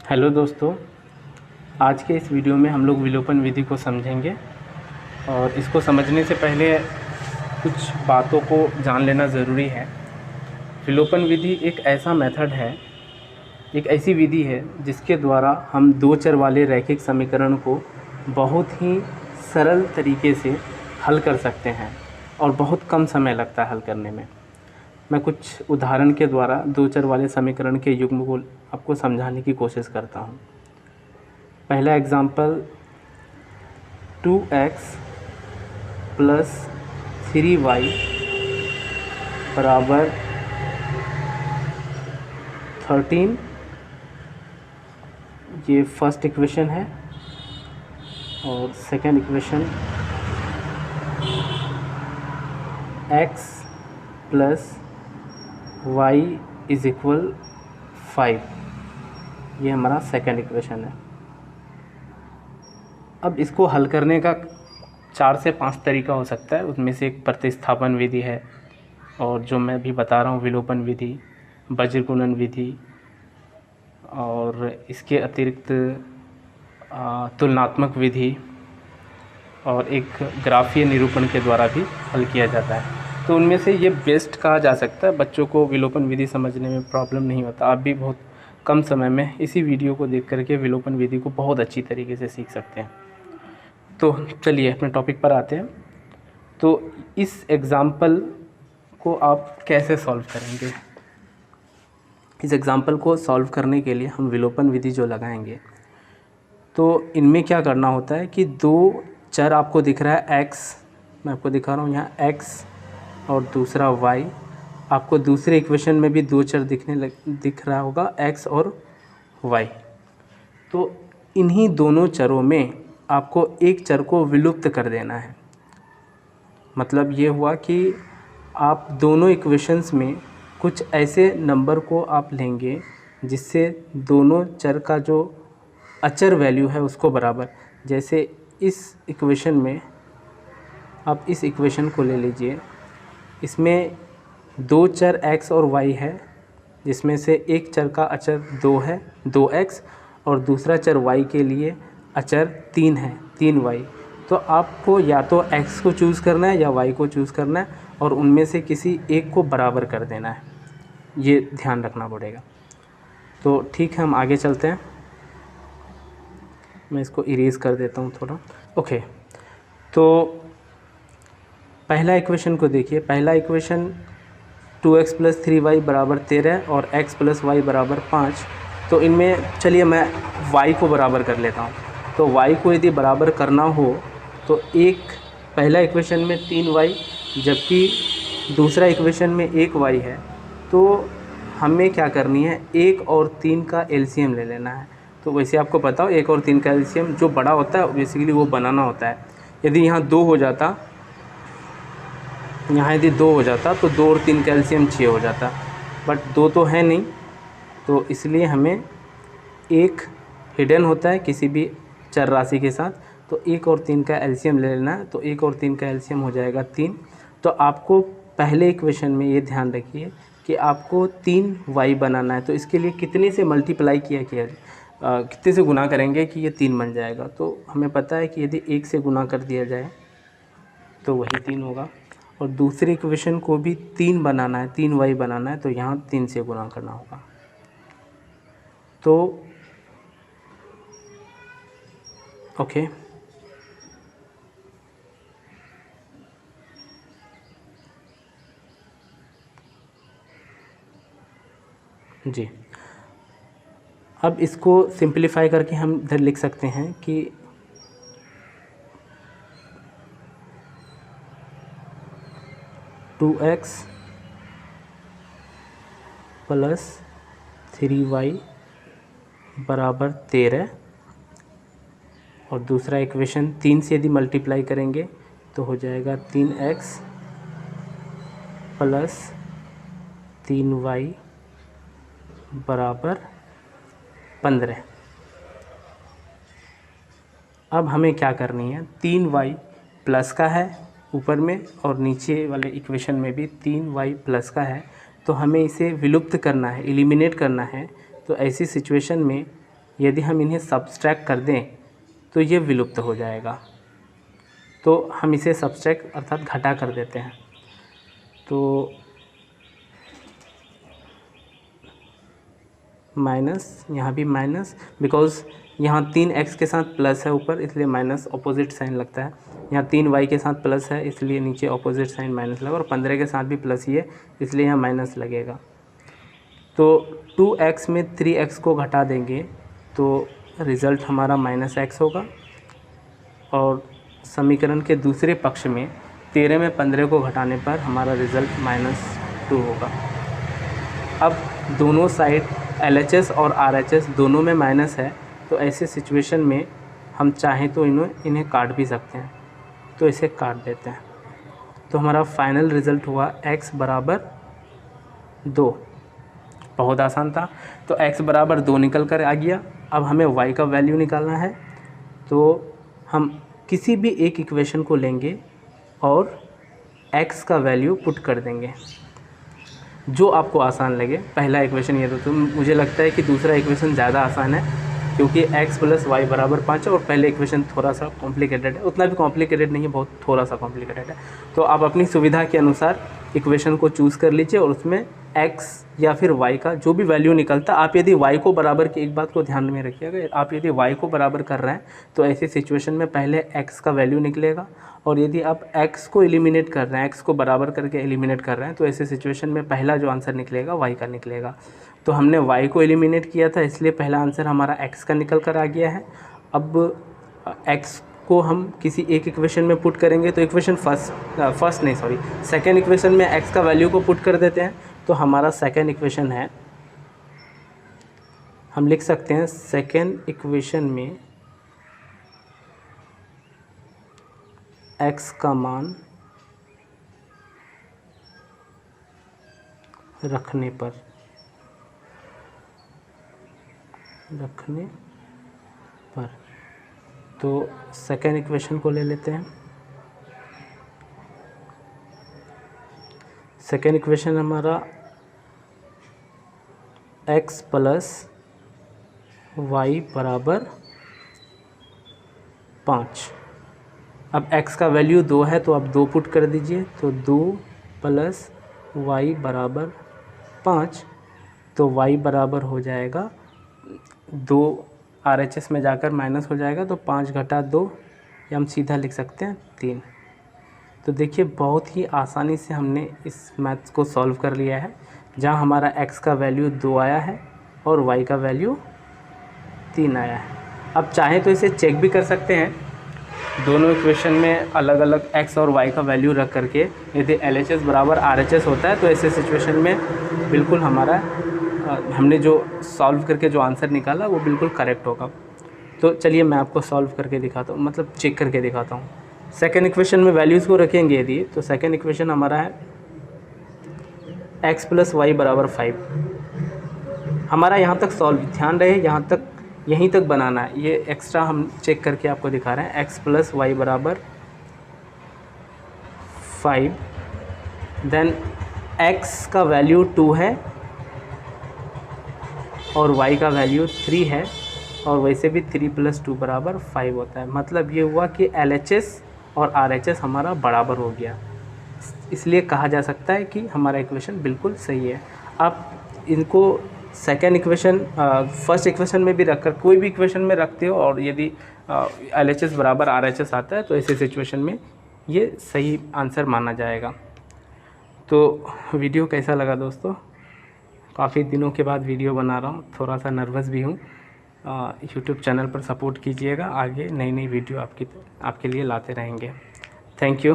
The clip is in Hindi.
हेलो दोस्तों, आज के इस वीडियो में हम लोग विलोपन विधि को समझेंगे। और इसको समझने से पहले कुछ बातों को जान लेना ज़रूरी है। विलोपन विधि एक ऐसा मेथड है, एक ऐसी विधि है जिसके द्वारा हम दो चर वाले रैखिक समीकरण को बहुत ही सरल तरीके से हल कर सकते हैं और बहुत कम समय लगता है हल करने में। मैं कुछ उदाहरण के द्वारा दो चर वाले समीकरण के युग्म को आपको समझाने की कोशिश करता हूँ। पहला एग्ज़ाम्पल 2x प्लस 3y बराबर 13, ये फर्स्ट इक्वेशन है। और second equation x plus y is equal 5, ये हमारा सेकेंड इक्वेशन है। अब इसको हल करने का 4 से 5 तरीका हो सकता है। उसमें से एक प्रतिस्थापन विधि है, और जो मैं भी बता रहा हूँ विलोपन विधि, वज्रगुणन विधि, और इसके अतिरिक्त तुलनात्मक विधि और एक ग्राफीय निरूपण के द्वारा भी हल किया जाता है। तो उनमें से ये बेस्ट कहा जा सकता है। बच्चों को विलोपन विधि समझने में प्रॉब्लम नहीं होता। आप भी बहुत कम समय में इसी वीडियो को देख करके विलोपन विधि को बहुत अच्छी तरीके से सीख सकते हैं। तो चलिए अपने टॉपिक पर आते हैं। तो इस एग्ज़ाम्पल को आप कैसे सॉल्व करेंगे? इस एग्ज़ाम्पल को सॉल्व करने के लिए हम विलोपन विधि जो लगाएंगे, तो इनमें क्या करना होता है कि दो चर आपको दिख रहा है x, मैं आपको दिखा रहा हूँ यहाँ x, और दूसरा y। आपको दूसरे इक्वेशन में भी दो चर दिख रहा होगा x और y। तो इन्हीं दोनों चरों में आपको एक चर को विलुप्त कर देना है। मतलब ये हुआ कि आप दोनों इक्वेशंस में कुछ ऐसे नंबर को आप लेंगे जिससे दोनों चर का जो अचर वैल्यू है उसको बराबर, जैसे इस इक्वेशन में आप इस इक्वेशन को ले लीजिए। इसमें दो चर x और y है, जिसमें से एक चर का अचर 2 है, 2x, और दूसरा चर y के लिए अचर 3 है, 3y। तो आपको या तो x को चूज़ करना है या y को चूज़ करना है, और उनमें से किसी एक को बराबर कर देना है। ये ध्यान रखना पड़ेगा। तो ठीक है, हम आगे चलते हैं। मैं इसको इरेज़ कर देता हूँ थोड़ा। ओके, तो पहला इक्वेशन को देखिए। पहला इक्वेशन 2x प्लस 3y बराबर 13 और x प्लस y बराबर 5। तो इनमें चलिए मैं y को बराबर कर लेता हूँ। तो y को यदि बराबर करना हो तो एक पहला इक्वेशन में 3y जबकि दूसरा इक्वेशन में 1y है, तो हमें क्या करनी है, 1 और 3 का एलसीएम ले लेना है। तो वैसे आपको पता हो 1 और 3 का एलसीएम जो बड़ा होता है बेसिकली वो बनाना होता है। यदि यहाँ 2 हो जाता, यहाँ यदि 2 हो जाता तो 2 और 3 का एलसीएम 6 हो जाता, बट 2 तो है नहीं, तो इसलिए हमें एक हिडन होता है किसी भी चर राशि के साथ। तो 1 और 3 का एलसीएम ले लेना है। तो 1 और 3 का एलसीएम हो जाएगा 3। तो आपको पहले इक्वेशन में ये ध्यान रखिए कि आपको 3y बनाना है। तो इसके लिए कितने से मल्टीप्लाई कितने से गुना करेंगे कि ये 3 बन जाएगा। तो हमें पता है कि यदि 1 से गुना कर दिया जाए तो वही 3 होगा, और दूसरी इक्वेशन को भी 3 बनाना है, 3y बनाना है, तो यहाँ 3 से गुना करना होगा। तो ओके, जी। अब इसको सिंपलीफाई करके हम इधर लिख सकते हैं कि 2x प्लस 3y बराबर 13, और दूसरा इक्वेशन 3 से यदि मल्टीप्लाई करेंगे तो हो जाएगा 3x प्लस 3y बराबर 15। अब हमें क्या करनी है, 3y प्लस का है ऊपर में और नीचे वाले इक्वेशन में भी 3y प्लस का है, तो हमें इसे विलुप्त करना है, एलिमिनेट करना है। तो ऐसी सिचुएशन में यदि हम इन्हें सब्सट्रैक्ट कर दें तो ये विलुप्त हो जाएगा। तो हम इसे सब्सट्रैक्ट अर्थात घटा कर देते हैं। तो माइनस, यहाँ भी माइनस, बिकॉज़ यहाँ 3x के साथ प्लस है ऊपर, इसलिए माइनस ऑपोजिट साइन लगता है। यहाँ 3y के साथ प्लस है, इसलिए नीचे ऑपोजिट साइन माइनस लगा, और 15 के साथ भी प्लस ही है, इसलिए यहाँ माइनस लगेगा। तो 2x में 3x को घटा देंगे तो रिज़ल्ट हमारा -x होगा, और समीकरण के दूसरे पक्ष में 13 में 15 को घटाने पर हमारा रिज़ल्ट -2 होगा। अब दोनों साइड LHS और RHS दोनों में माइनस है, तो ऐसे सिचुएशन में हम चाहें तो इन्हें काट भी सकते हैं। तो इसे काट देते हैं, तो हमारा फाइनल रिज़ल्ट हुआ x बराबर 2। बहुत आसान था। तो x बराबर 2 निकल कर आ गया। अब हमें y का वैल्यू निकालना है, तो हम किसी भी एक इक्वेशन को लेंगे और x का वैल्यू पुट कर देंगे, जो आपको आसान लगे। पहला इक्वेशन ये तो मुझे लगता है कि दूसरा इक्वेशन ज़्यादा आसान है, क्योंकि x + y = 5 है, और पहले इक्वेशन थोड़ा सा कॉम्प्लिकेटेड है। उतना भी कॉम्प्लिकेटेड नहीं है, बहुत थोड़ा सा कॉम्प्लिकेटेड है। तो आप अपनी सुविधा के अनुसार इक्वेशन को चूज़ कर लीजिए, और उसमें x या फिर y का जो भी वैल्यू निकलता, आप यदि y को बराबर की, एक बात को ध्यान में रखिएगा, आप यदि y को बराबर कर रहे हैं तो ऐसी सिचुएशन में पहले x का वैल्यू निकलेगा, और यदि आप x को एलिमिनेट कर रहे हैं, x को बराबर करके एलिमिनेट कर रहे हैं, तो ऐसे सिचुएशन में पहला जो आंसर निकलेगा y का निकलेगा। तो हमने y को एलिमिनेट किया था, इसलिए पहला आंसर हमारा x का निकल कर आ गया है। अब x को हम किसी एक इक्वेशन में पुट करेंगे, तो इक्वेशन सेकेंड इक्वेशन में x का वैल्यू को पुट कर देते हैं। तो हमारा सेकेंड इक्वेशन है, हम लिख सकते हैं सेकेंड इक्वेशन में x का मान रखने पर तो सेकेंड इक्वेशन को ले लेते हैं। सेकेंड इक्वेशन हमारा x + y = 5। अब x का वैल्यू 2 है, तो आप 2 पुट कर दीजिए, तो 2 + y = 5। तो y बराबर हो जाएगा 2, RHS में जाकर माइनस हो जाएगा, तो 5 - 2, या हम सीधा लिख सकते हैं 3। तो देखिए बहुत ही आसानी से हमने इस मैथ्स को सॉल्व कर लिया है, जहां हमारा x का वैल्यू 2 आया है और y का वैल्यू 3 आया है। अब चाहें तो इसे चेक भी कर सकते हैं, दोनों इक्वेशन में अलग अलग x और y का वैल्यू रख करके, यदि LHS बराबर RHS होता है तो ऐसे सिचुएशन में बिल्कुल हमारा हमने जो सॉल्व करके जो आंसर निकाला वो बिल्कुल करेक्ट होगा। तो चलिए मैं आपको सॉल्व करके दिखाता हूँ, मतलब चेक करके दिखाता हूँ। सेकेंड इक्वेशन में वैल्यूज़ को रखेंगे यदि, तो सेकेंड इक्वेशन हमारा है x + y = 5। हमारा यहाँ तक सॉल्व, ध्यान रहे यहाँ तक, यहीं तक बनाना है, ये एक्स्ट्रा हम चेक करके आपको दिखा रहे हैं। x + y = 5, देन x का वैल्यू 2 है और y का वैल्यू 3 है, और वैसे भी 3 + 2 = 5 होता है। मतलब ये हुआ कि LHS और RHS हमारा बराबर हो गया, इसलिए कहा जा सकता है कि हमारा इक्वेशन बिल्कुल सही है। आप इनको सेकेंड इक्वेशन फर्स्ट इक्वेशन में भी रखकर, कोई भी इक्वेशन में रखते हो, और यदि LHS बराबर RHS आता है तो ऐसे सिचुएशन में ये सही आंसर माना जाएगा। तो वीडियो कैसा लगा दोस्तों? काफ़ी दिनों के बाद वीडियो बना रहा हूँ, थोड़ा सा नर्वस भी हूँ। यूट्यूब चैनल पर सपोर्ट कीजिएगा, आगे नई नई वीडियो आपके लिए लाते रहेंगे। Thank you.